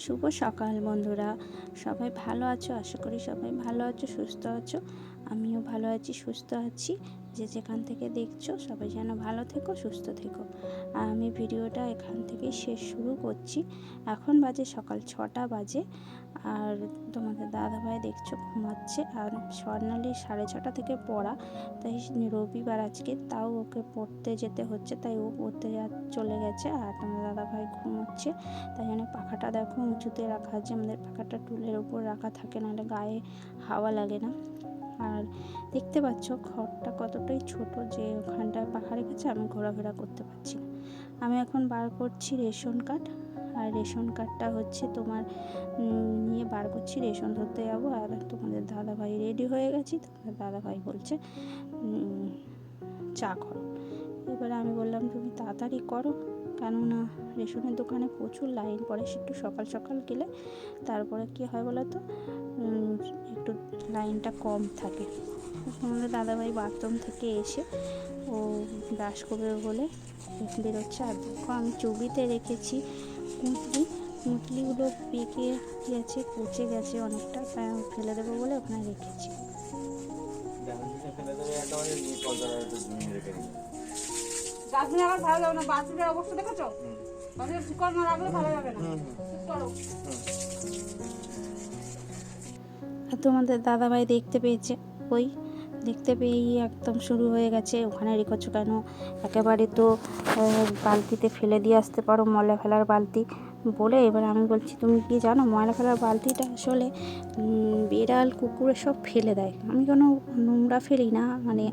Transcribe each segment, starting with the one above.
শুভ সকাল বন্ধুরা, সবাই ভালো আছো? আশা করি সবাই ভালো আছো, সুস্থ আছো। আমিও ভালো আছি, সুস্থ আছি। যে যেখান থেকে দেখছো সবাই যেন ভালো থেকো, সুস্থ থেকো। আর আমি ভিডিওটা এখান থেকেই শুরু করছি। এখন বাজে সকাল 6টা বাজে। আর তোমাদের দাদাভাই দেখছো ঘুমাচ্ছে। আর স্বর্ণালী 6:30 থেকে পড়া, তাই রবিবার আজকে, তাও ওকে পড়তে যেতে হচ্ছে, তাই ও পড়তে চলে গেছে। আর তোমাদের দাদাভাই ঘুমোচ্ছে। তাই জন্য পাখাটা দেখো উঁচুতে রাখা আছে। আমাদের পাখাটা টুলের ওপর রাখা থাকে, নাহলে গায়ে হাওয়া লাগে না। আর দেখতে পাচ্ছ ঘরটা কতটাই ছোট, যে ওখানটায় পাখা রেখেছে, আমি ঘোরাফেরা করতে পারছি না। আমি এখন বার করছি রেশন কার্ড। আর রেশন কার্ডটা হচ্ছে তোমার নিয়ে বার করছি, রেশন ধরতে যাবো। আর তোমাদের দাদাভাই রেডি হয়ে গেছি। তোমাদের দাদাভাই বলছে চা করো। এবারে আমি বললাম তুমি তাড়াতাড়ি করো, কেননা রেশনের দোকানে প্রচুর লাইন পড়ে। একটু সকাল সকাল গেলে তারপরে কী হয় বলো তো, একটু লাইনটা কম থাকে। আমাদের দাদাভাই বাথরুম থেকে এসে ও ব্রাশ করবে বলে বেরোচ্ছে। আর দেখো আমি চুবিতে রেখেছি কুঁতলিগুলো পেকে গেছে, পচে গেছে অনেকটা, তাই আমি ফেলে দেবো বলে ওখানে রেখেছি। ডাস্টবিনে আবার ভালো যাবে না, বাথরুমের অবস্থা দেখেছো? বাথরুমে শিকড় না রাখলে ভালো যাবে না। আর তোমাদের দাদাভাই দেখতে পেয়েছে, ওই দেখতে পেয়েই একদম শুরু হয়ে গেছে, ওখানে রেখেছো কেন? একেবারে তো বালতিতে ফেলে দিয়ে আসতে পারো, ময়লা ফেলার বালতি বলে। এবার আমি বলছি তুমি কি জানো, ময়লা ফেলার বালতিটা আসলে বিড়াল কুকুরে সব ফেলে দেয়। আমি কোনো নোংরা ফেলি না, মানে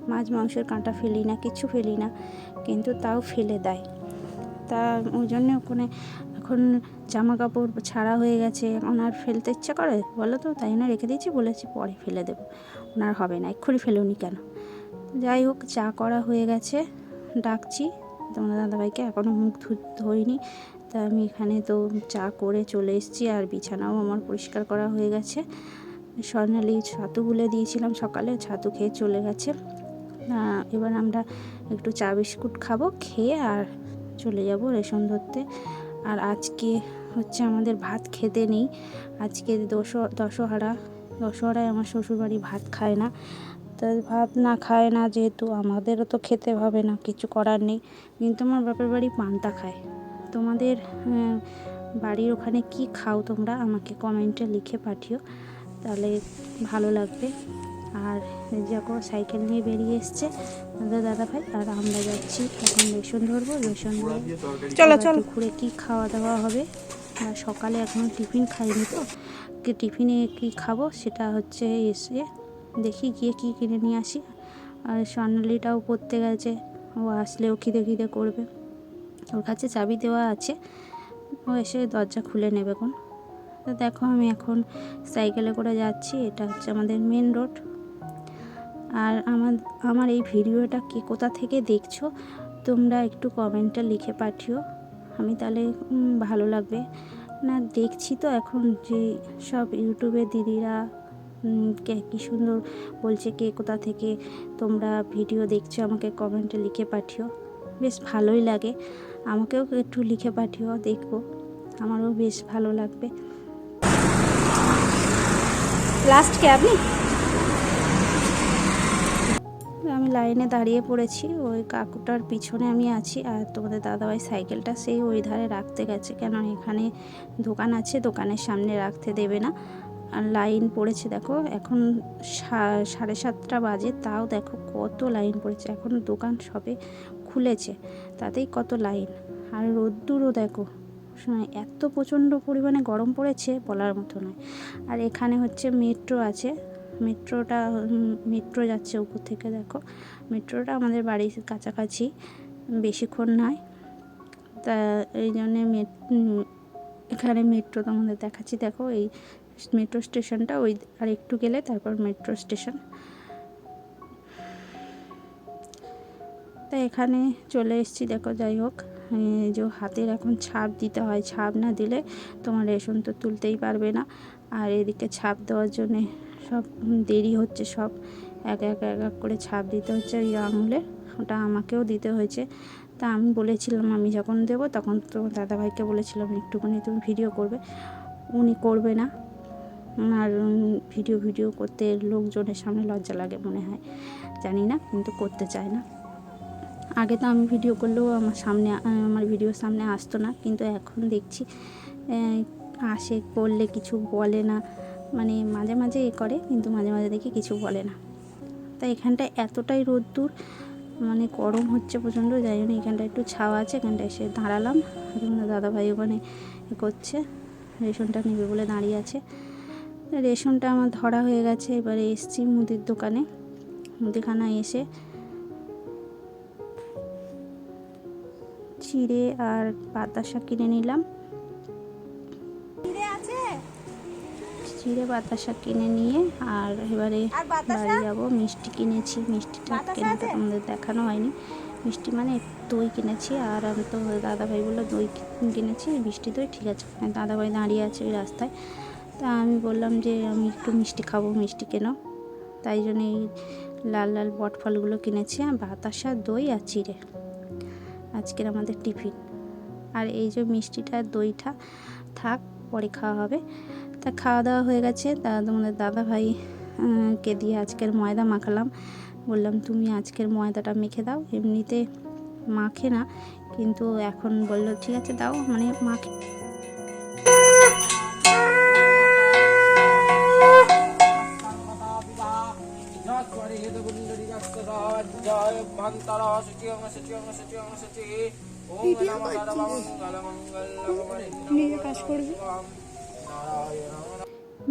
মাছ মাংসের কাঁটা ফেলি না, কিছু ফেলি না, কিন্তু তাও ফেলে দেয়। তা ওই জন্য ওখানে এখন জামা কাপড় ছাড়া হয়ে গেছে, ওনার ফেলতে ইচ্ছা করে বলো তো, তাই জন্য রেখে দিয়েছি, বলেছি পরে ফেলে দেবো। ওনার হবে না, এক্ষুনি ফেলোনি কেন? যাই হোক, চা করা হয়ে গেছে, ডাকছি তোমার দাদাভাইকে, এখনও মুখ ধুইনি। তা আমি এখানে তো চা করে চলে এসেছি। আর বিছানাও আমার পরিষ্কার করা হয়ে গেছে। স্বর্ণালী ছাতু গুলে দিয়েছিলাম সকালে, ছাতু খেয়ে চলে গেছে। এবার আমরা একটু চা বিস্কুট খাবো, খেয়ে আর চলে যাব রেশন ধরতে। আর আজকে হচ্ছে আমাদের ভাত খেতে নেই, আজকে দশহরায় আমার শ্বশুরবাড়ি ভাত খায় না। তাই ভাত না খায় না যেহেতু, আমাদেরও তো খেতে হবে না, কিছু করার নেই। কিন্তু আমার বাপের বাড়ি পান্তা খায়। তোমাদের বাড়ির ওখানে কি খাও তোমরা, আমাকে কমেন্টে লিখে পাঠিও, তাহলে ভালো লাগবে। আর যখন সাইকেল নিয়ে বেরিয়ে এসছে আমাদের দাদাভাই, আর আমরা যাচ্ছি এখন রেশন ধরবো। রেশন ধরে চলো দুপুরে কী খাওয়া দাওয়া হবে। আর সকালে এখনও টিফিন খাইনি, তো টিফিনে কী খাবো সেটা হচ্ছে এসে দেখি, গিয়ে কী কিনে নিয়ে আসি। আর স্বর্ণালীটাও পড়তে গেছে, ও আসলেও খিদে করবে। ওর কাছে চাবি দেওয়া আছে, ও এসে দরজা খুলে নেবে কোন। তো দেখো আমি এখন সাইকেলে করে যাচ্ছি, এটা হচ্ছে আমাদের মেন রোড। আর আমার এই ভিডিওটা কে কোথা থেকে দেখছো তোমরা একটু কমেন্টে লিখে পাঠিও, আমি তাহলে ভালো লাগবে। না দেখছি তো এখন যে সব ইউটিউবে দিদিরা কী সুন্দর বলছে, কে কোথা থেকে তোমরা ভিডিও দেখছো আমাকে কমেন্টে লিখে পাঠিও, বেশ ভালোই লাগে। আমাকেও একটু লিখে পাঠিও, দেখবো, আমারও বেশ ভালো লাগবে। লাস্ট কে আপনি? আমি লাইনে দাঁড়িয়ে পড়েছি, ওই কাকুটার পিছনে আমি আছি। আর তোমাদের দাদাভাই সাইকেলটা সেই ওই ধারে রাখতে গেছে, কেন এখানে দোকান আছে, দোকানের সামনে রাখতে দেবে না। আর লাইন পড়েছে দেখো, এখন 7:30 বাজে, তাও দেখো কত লাইন পড়েছে। এখন দোকান সবে খুলেছে, তাতেই কত লাইন। আর রোদ্দুরও দেখো, এত প্রচণ্ড পরিমাণে গরম পড়েছে বলার মতো নয়। আর এখানে হচ্ছে মেট্রো আছে, মেট্রো যাচ্ছে উপর থেকে, দেখো মেট্রোটা আমাদের বাড়ির কাছাকাছি, বেশিক্ষণ নয়। তা এই জন্যে এখানে মেট্রো তোমাদের দেখাচ্ছি, দেখো এই মেট্রো স্টেশনটা, ওই আর একটু গেলে তারপর মেট্রো স্টেশন। তা এখানে চলে এসেছি, দেখো। যাই হোক, যে হাতের এখন ছাপ দিতে হয়, ছাপ না দিলে তোমার রেশন তো তুলতেই পারবে না। আর এদিকে ছাপ দেওয়ার জন্যে সব দেরি হচ্ছে, সব এক এক করে ছাপ দিতে হচ্ছে ওই আঙুলের, ওটা আমাকেও দিতে হয়েছে। তা তা আমি বলেছিলাম আমি যখন দেবো তখন তো দাদাভাইকে বলেছিলাম একটুখানি তুমি ভিডিও করবে, উনি করবে না। আর ভিডিও করতে লোকজনের সামনে লজ্জা লাগে মনে হয়, জানি না, কিন্তু করতে চায় না। আগে তো আমি ভিডিও করলেও আমার ভিডিওর সামনে আসতো না, কিন্তু এখন দেখছি আসে, করলে কিছু বলে না, মানে মাঝে মাঝে করে, কিন্তু মাঝে মাঝে দেখি কিছু বলে না। তাই এখানটায় এতটাই রোদ্দুর, মানে গরম হচ্ছে প্রচণ্ড, যাই জন্য এখানটা একটু ছাওয়া আছে, এখানটা এসে দাঁড়ালাম। দাদাভাই ওখানে করছে, রেশনটা নেবে বলে দাঁড়িয়ে আছে। রেশনটা আমার ধরা হয়ে গেছে, এবারে এসছি মুদির দোকানে, মুদিখানায় এসে চিড়ে আর বাতাসা কিনে নিলাম। চিড়ে বাতাসা কিনে নিয়ে আর এবারে বাড়ি যাব। মিষ্টি কিনেছি, মিষ্টিটা কেনাটা আমাদের দেখানো হয়নি। মিষ্টি মানে দই কিনেছি, আর আমি তো দাদাভাই বললো দই কিনেছি, মিষ্টি দই, ঠিক আছে। দাদাভাই দাঁড়িয়ে আছে ওই রাস্তায়, তা আমি বললাম যে আমি একটু মিষ্টি খাবো, মিষ্টি কেন, তাই জন্য এই লাল লাল বটফলগুলো কিনেছি, আর বাতাসা, দই আর চিড়ে আজকের আমাদের টিফিন। আর এই যে মিষ্টিটা দইটা থাক, পরে খাওয়া হবে। তা খাওয়া দাওয়া হয়ে গেছে। তা তোমাদের দাদাভাই কে দিয়ে আজকের ময়দা মাখালাম, বললাম তুমি আজকের ময়দাটা মেখে দাও। এমনিতে মাখে না, কিন্তু এখন বললো ঠিক আছে দাও, মানে মাখে।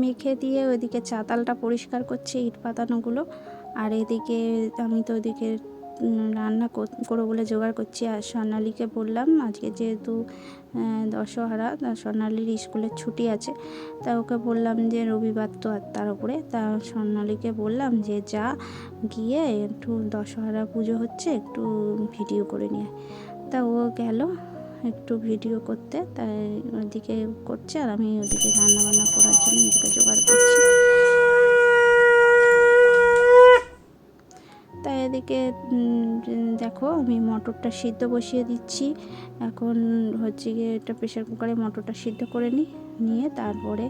মেখে দিয়ে ওইদিকে চাতালটা পরিষ্কার করছে, ইট পাতানোগুলো, আর এদিকে আমি তো ওদিকে রান্না করবো বলে জোগাড় করছি। আর স্বর্ণালীকে বললাম আজকে যেহেতু দশহরা, স্বর্ণালীর স্কুলের ছুটি আছে, তা ওকে বললাম যে রবিবার তো, আর তার উপরে তা স্বর্ণালীকে বললাম যে যা গিয়ে একটু দশহরা পুজো হচ্ছে, একটু ভিডিও করে নিয়ে। তা ও গেল একটু ভিডিও করতে, তাই ওদিকে করছে, আর আমি ওদিকে রান্নাবান্না করার জন্য এদিকে জোগাড় করছি। তাই এদিকে দেখো আমি মটরটা সিদ্ধ বসিয়ে দিচ্ছি। এখন হচ্ছে গিয়ে এটা প্রেশার কুকারে মটরটা সিদ্ধ করে নিয়ে তারপরে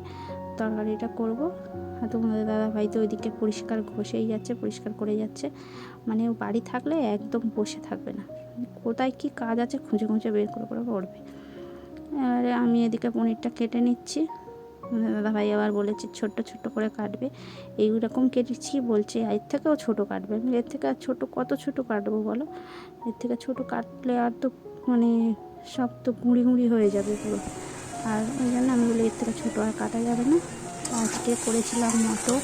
তরকারিটা করব। আর তোমাদের দাদাভাই তো ওইদিকে পরিষ্কার পরিষ্কার করে যাচ্ছে, মানে ও বাড়ি থাকলে একদম বসে থাকবে না, কোথায় কি কাজ আছে খুঁজে বের করে পড়বে। আর আমি এদিকে পনিরটা কেটে নিচ্ছি। দাদাভাই আবার বলেছে ছোট্ট করে কাটবে, এইরকম কেটেছি, বলছে এর থেকেও ছোট কাটবে। আমি এর থেকে আর ছোটো কত ছোট কাটবো বলো, এর থেকে ছোট কাটলে আর তো মানে সব তো গুঁড়ি হয়ে যাবে পুরো, আর ওই জন্য আমি বলি এর থেকে ছোটো আর কাটা যাবে না। আজকে করেছিলাম মটর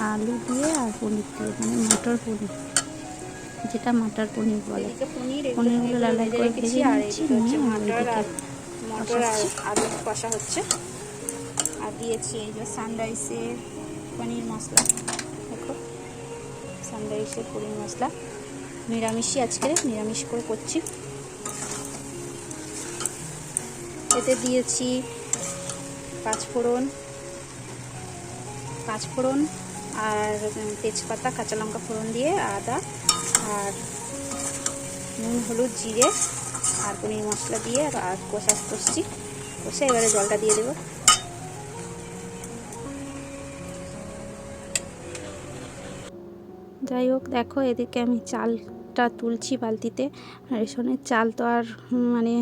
আলু দিয়ে আর পনির দিয়ে, মানে মটর পনির, যেটা মাটার পনির বলে। পনিরগুলো লাল করে ভেজে নিচ্ছি, নিয়ে মটর আর আলু কষা হচ্ছে। আর দিয়েছি এই যে সানরাইসের পনির মশলা, দেখো সানরাইসের পনির মশলা, নিরামিষই আজকে, নিরামিষ করে করছি। এতে দিয়েছি পাঁচফোড়ন আর তেজপাতা, কাঁচা লঙ্কা ফোড়ন দিয়ে, আদা আর নুন, হলুদ, জিরে আর পনির মশলা দিয়ে আর কষছি। এবারে জলটা দিয়ে দেবো। যাই হোক, দেখো এদিকে আমি চালটা তুলছি বালতিতে। রেশনের চাল তো আর মানে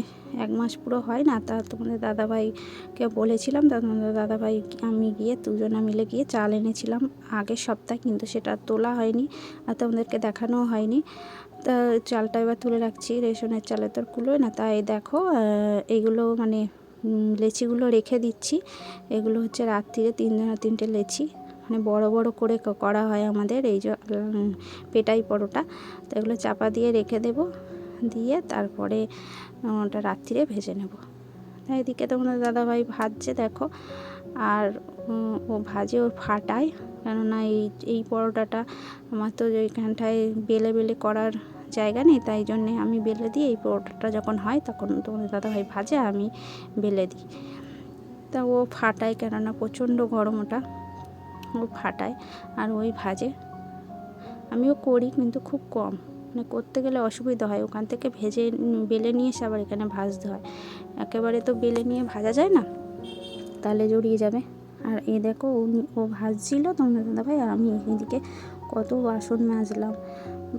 1 মাস পুরো হয় না, তা তোমাদের দাদাভাইকে বলেছিলাম, তা তোমাদের দাদাভাই আমি গিয়ে দুজনে মিলে গিয়ে চাল এনেছিলাম আগের সপ্তাহে, কিন্তু সেটা তোলা হয়নি আর তোমাদেরকে দেখানোও হয়নি। তা চালটা এবার তুলে রাখছি, রেশনের চালে তো কুলোয় না। তাই দেখো এইগুলো মানে লেচিগুলো রেখে দিচ্ছি। এগুলো হচ্ছে রাত্রিরে 3টে লেচি, মানে বড় করে করা হয় আমাদের এই যে পেটাই পরোটা। তো এগুলো চাপা দিয়ে রেখে দেব, দিয়ে তারপরে ওটা রাত্রিরে ভেজে নেব। এদিকে তোমাদের দাদাভাই ভাজছে দেখো, আর ও ভাজে, ও ফাটায়, কেননা এই পরোটাটা আমার তো এইখানটায় বেলে করার জায়গা নেই, তাই জন্যে আমি বেলে দিই। এই পরোটাটা যখন হয় তখন তোমাদের দাদাভাই ভাজে, আমি বেলে দিই। তা ও ফাটায়, কেননা প্রচণ্ড গরম ওটা, ও ফাটায় আর ওই ভাজে। আমিও করি কিন্তু খুব কম, মানে করতে গেলে অসুবিধা হয়, ওখান থেকে ভেজে বেলে নিয়ে এসে আবার এখানে ভাজতে হয়, একেবারে তো বেলে নিয়ে ভাজা যায় না, তাহলে জড়িয়ে যাবে। আর এ দেখো ও ভাজছিল তোমাদের দাদাভাই, আর আমি এদিকে কত বাসন মাজলাম।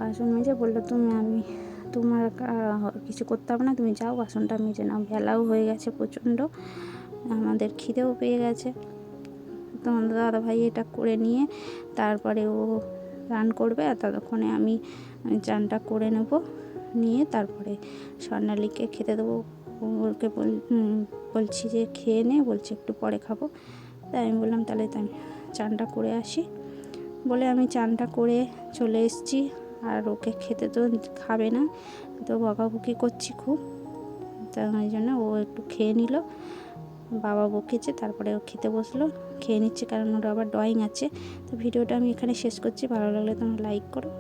বাসন মেজে বললো আমি তোমার কিছু করতে হবে না, তুমি যাও বাসনটা মেজে নাও, বেলাও হয়ে গেছে প্রচণ্ড, আমাদের খিদেও পেয়ে গেছে। তোমাদের দাদাভাই এটা করে নিয়ে তারপরে ও রান করবে, আর ততক্ষণে আমি চানটা করে নেব, নিয়ে তারপরে স্বর্ণালীকে খেতে দেবো। ওকে বলছি যে খেয়ে নে, বলছি একটু পরে খাবো। তাই আমি বললাম তাহলে আমি চানটা করে আসি বলে আমি চানটা করে চলে এসেছি। আর ওকে খেতে তো খাবে না, তো বকাবকি করছি খুব, তাই ওই জন্য ও একটু খেয়ে নিল, বাবা বকেছে, তারপরে ও খেতে বসলো, খেয়ে নিচ্ছে, কারণ ওর আবার ড্রয়িং আছে। তো ভিডিওটা আমি এখানে শেষ করছি, ভালো লাগলে তোমরা লাইক করো।